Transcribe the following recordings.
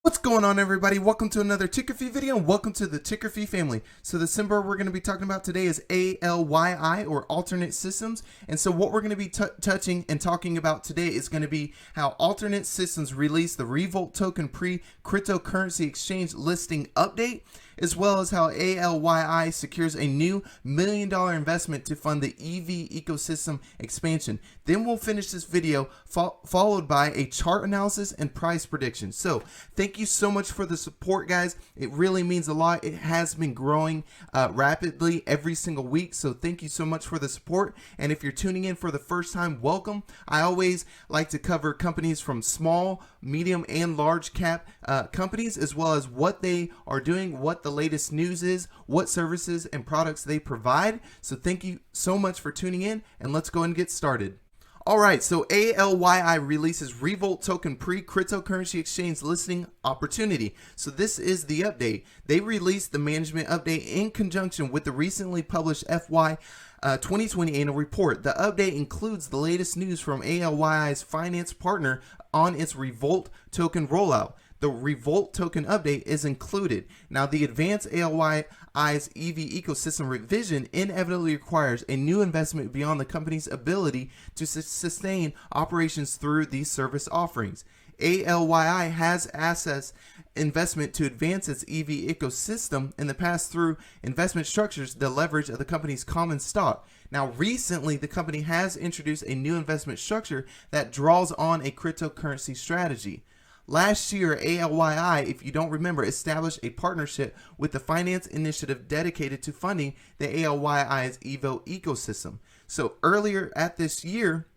What's going on, everybody? Welcome to another Ticker video, and welcome to the Ticker family. So the symbol we're going to be talking about today is ALYI, or Alternet Systems. And so what we're going to be touching and talking about today is going to be how Alternet Systems released the Revolt token pre-cryptocurrency exchange listing update, as well as how ALYI secures a new $1 million investment to fund the EV ecosystem expansion. Then we'll finish this video followed by a chart analysis and price prediction. So thank you so much for the support, guys. It really means a lot. It has been growing rapidly every single week. So thank you so much for the support. And if you're tuning in for the first time, welcome. I always like to cover companies from small, medium, and large cap companies, as well as what they are doing, what the latest news is, what services and products they provide. So thank you so much for tuning in, and let's go and get started. All right, so ALYI releases Revolt token pre-cryptocurrency exchange listing opportunity. So this is the update. They released the management update in conjunction with the recently published FY 2020 annual report. The update includes the latest news from ALYI's finance partner on its Revolt token rollout. The Revolt token update is included. Now, the advanced ALYI's EV ecosystem revision inevitably requires a new investment beyond the company's ability to sustain operations through these service offerings. ALYI has assessed investment to advance its EV ecosystem in the past through investment structures, the leverage of the company's common stock. Now, recently, the company has introduced a new investment structure that draws on a cryptocurrency strategy. Last year, ALYI, if you don't remember, established a partnership with the finance initiative dedicated to funding the ALYI's EVO ecosystem. So earlier at this year,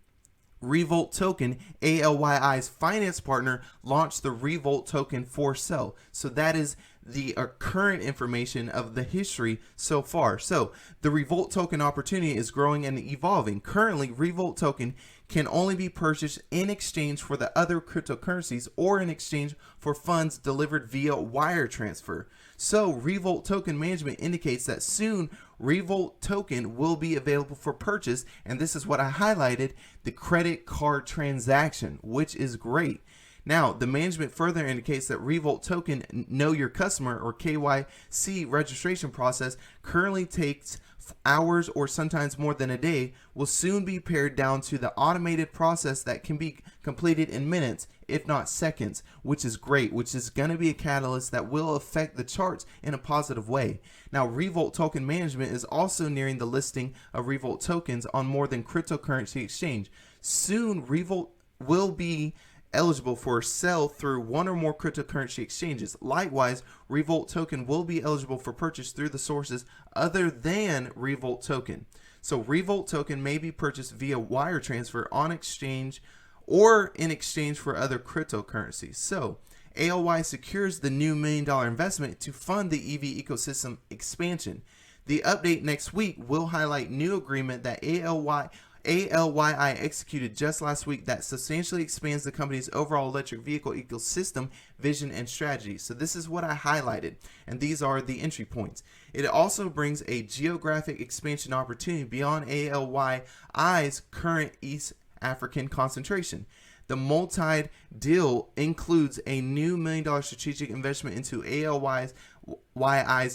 Revolt token, ALYI's finance partner, launched the Revolt token for sale. So that is the current information of the history so far. So the Revolt token opportunity is growing and evolving. Currently, Revolt token can only be purchased in exchange for the other cryptocurrencies or in exchange for funds delivered via wire transfer. So Revolt token management indicates that soon Revolt token will be available for purchase, and this is what I highlighted, the credit card transaction, which is great. Now, the management further indicates that Revolt token Know Your Customer, or KYC, registration process currently takes hours or sometimes more than a day, will soon be pared down to the automated process that can be completed in minutes, if not seconds, which is great, which is going to be a catalyst that will affect the charts in a positive way. Now, Revolt token management is also nearing the listing of Revolt tokens on more than cryptocurrency exchange. Soon, Revolt will be eligible for sale through one or more cryptocurrency exchanges. Likewise, Revolt token will be eligible for purchase through the sources other than Revolt token. So Revolt token may be purchased via wire transfer on exchange or in exchange for other cryptocurrencies. So ALYI secures the new $1 million investment to fund the EV ecosystem expansion. The update next week will highlight new agreement that ALYI executed just last week that substantially expands the company's overall electric vehicle ecosystem vision and strategy. So this is what I highlighted, and these are the entry points. It also brings a geographic expansion opportunity beyond ALYI's current East African concentration. The multi-deal includes a new $1 million strategic investment into ALYI's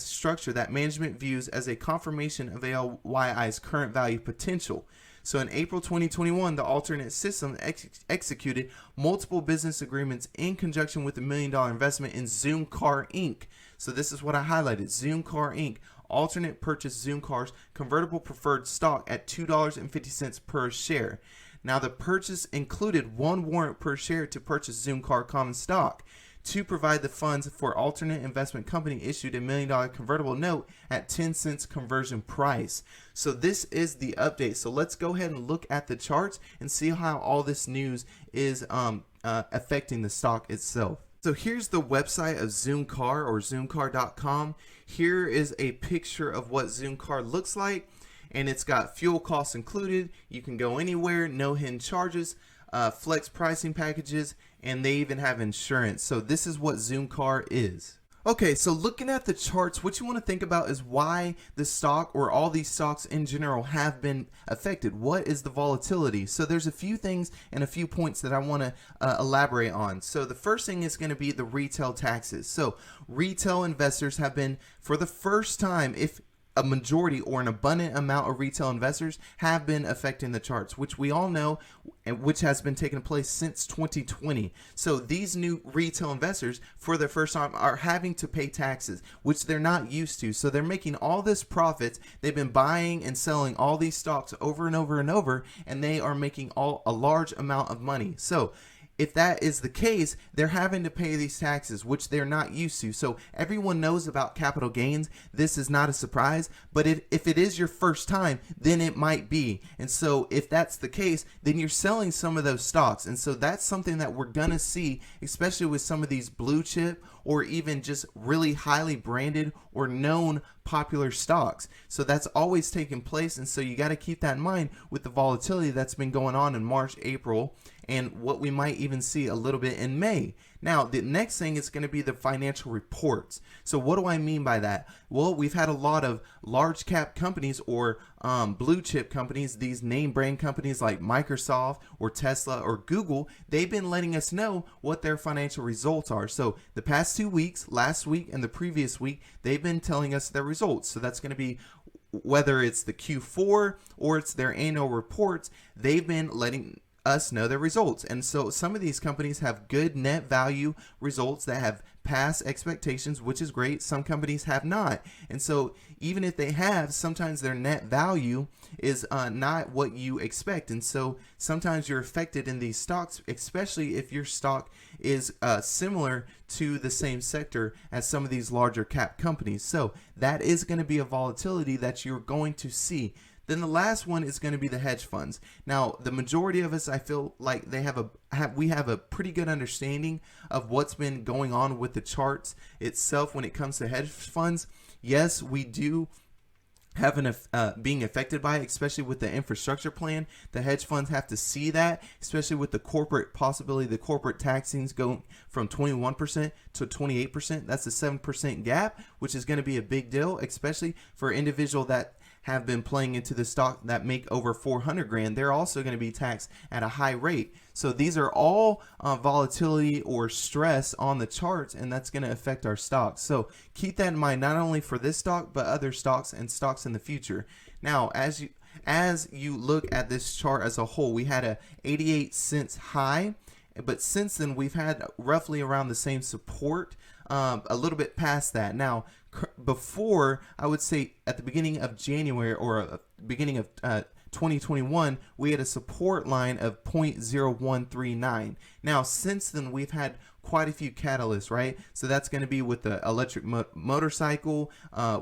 structure that management views as a confirmation of ALYI's current value potential. So in April 2021, the Alternet system executed multiple business agreements in conjunction with the $1 million investment in Zoomcar Inc. So this is what I highlighted, Zoomcar Inc. Alternet purchased Zoomcar's convertible preferred stock at $2.50 per share. Now, the purchase included one warrant per share to purchase Zoomcar common stock. To provide the funds for Alternet Investment Company issued a $1 million convertible note at 10 cents conversion price. So this is the update. So let's go ahead and look at the charts and see how all this news is affecting the stock itself. So here's the website of Zoomcar, or zoomcar.com. Here is a picture of what Zoomcar looks like, and it's got fuel costs included. You can go anywhere, no hidden charges, flex pricing packages, and they even have insurance. So this is what Zoomcar is. Okay, so looking at the charts, what you want to think about is why the stock or all these stocks in general have been affected. What is the volatility? So there's a few things and a few points that I want to elaborate on. So the first thing is going to be the retail taxes. So retail investors have been, for the first time, if a majority or an abundant amount of retail investors have been affecting the charts, which we all know and which has been taking place since 2020. So these new retail investors for the first time are having to pay taxes, which they're not used to. So they're making all this profits. They've been buying and selling all these stocks over and over and over, and they are making a large amount of money. So if that is the case, they're having to pay these taxes, which they're not used to. So everyone knows about capital gains. This is not a surprise, but if it is your first time, then it might be. And so if that's the case, then you're selling some of those stocks. And so that's something that we're going to see, especially with some of these blue chip or even just really highly branded or known popular stocks. So that's always taking place. And so you got to keep that in mind with the volatility that's been going on in March, April, and what we might even see a little bit in May. Now, the next thing is going to be the financial reports. So what do I mean by that? Well, we've had a lot of large cap companies or blue chip companies, these name brand companies like Microsoft or Tesla or Google. They've been letting us know what their financial results are. So the past 2 weeks, last week and the previous week, they've been telling us their results. So that's going to be whether it's the Q4 or it's their annual reports, they've been letting us know their results. And so some of these companies have good net value results that have passed expectations, which is great. Some companies have not. And so even if they have, sometimes their net value is not what you expect. And so sometimes you're affected in these stocks, especially if your stock is similar to the same sector as some of these larger cap companies. So that is going to be a volatility that you're going to see. Then the last one is going to be the hedge funds. Now, the majority of us, I feel like we have a pretty good understanding of what's been going on with the charts itself when it comes to hedge funds. Yes, we do have being affected by it, especially with the infrastructure plan. The hedge funds have to see that, especially with the corporate possibility, the corporate taxings going from 21% to 28%. That's a 7% gap, which is going to be a big deal, especially for individual that have been playing into the stock that make over 400 grand. They're also going to be taxed at a high rate. So these are all volatility or stress on the charts, and that's going to affect our stocks. So keep that in mind, not only for this stock, but other stocks and stocks in the future. Now, as you look at this chart as a whole, we had a 88 cents high, but since then we've had roughly around the same support, a little bit past that. Now, before, I would say at the beginning of January or beginning of 2021, we had a support line of 0.0139. Now, since then, we've had quite a few catalysts, right? So that's going to be with the electric motorcycle,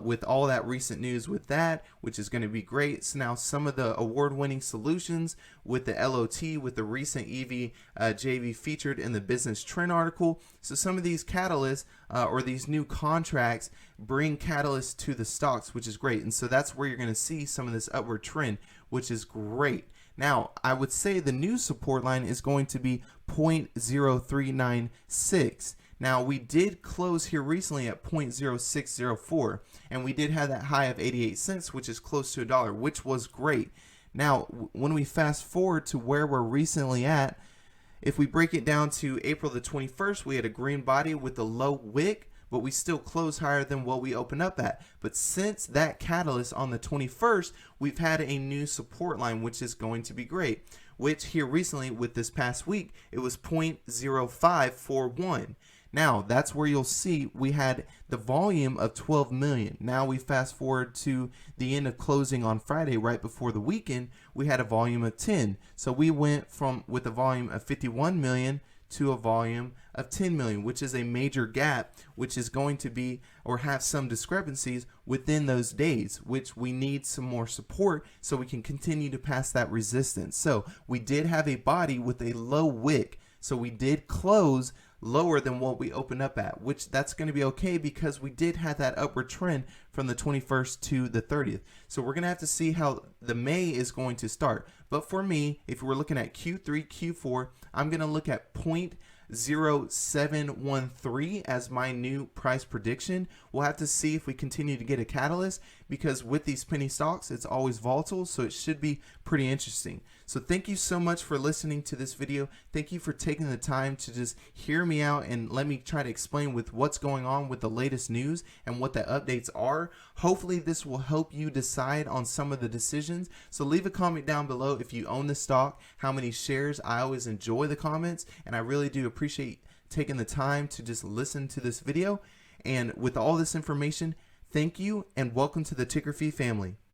with all that recent news with that, which is going to be great. So now some of the award-winning solutions with the LOT, with the recent EV JV featured in the Business Trend article. So some of these catalysts or these new contracts bring catalysts to the stocks, which is great. And so that's where you're going to see some of this upward trend, which is great. Now, I would say the new support line is going to be 0.0396. Now, we did close here recently at 0.0604, and we did have that high of 88 cents, which is close to $1, which was great. Now, when we fast forward to where we're recently at, if we break it down to April the 21st, we had a green body with a low wick, but we still close higher than what we opened up at. But since that catalyst on the 21st, we've had a new support line, which is going to be great, which here recently with this past week, it was 0.0541. Now, that's where you'll see we had the volume of 12 million. Now we fast forward to the end of closing on Friday, right before the weekend, we had a volume of 10. So we went from with a volume of 51 million to a volume of 10 million, which is a major gap, which is going to be or have some discrepancies within those days, which we need some more support so we can continue to pass that resistance. So we did have a body with a low wick. So we did close lower than what we opened up at, which that's going to be okay because we did have that upward trend from the 21st to the 30th. So we're going to have to see how the May is going to start. But for me, if we're looking at Q3, Q4, I'm going to look at 0.0713 as my new price prediction. We'll have to see if we continue to get a catalyst, because with these penny stocks, it's always volatile, so it should be pretty interesting. So thank you so much for listening to this video. Thank you for taking the time to just hear me out and let me try to explain with what's going on with the latest news and what the updates are. Hopefully this will help you decide on some of the decisions. So leave a comment down below if you own the stock, how many shares. I always enjoy the comments, and I really do appreciate taking the time to just listen to this video. And with all this information, thank you and welcome to the Ticker family.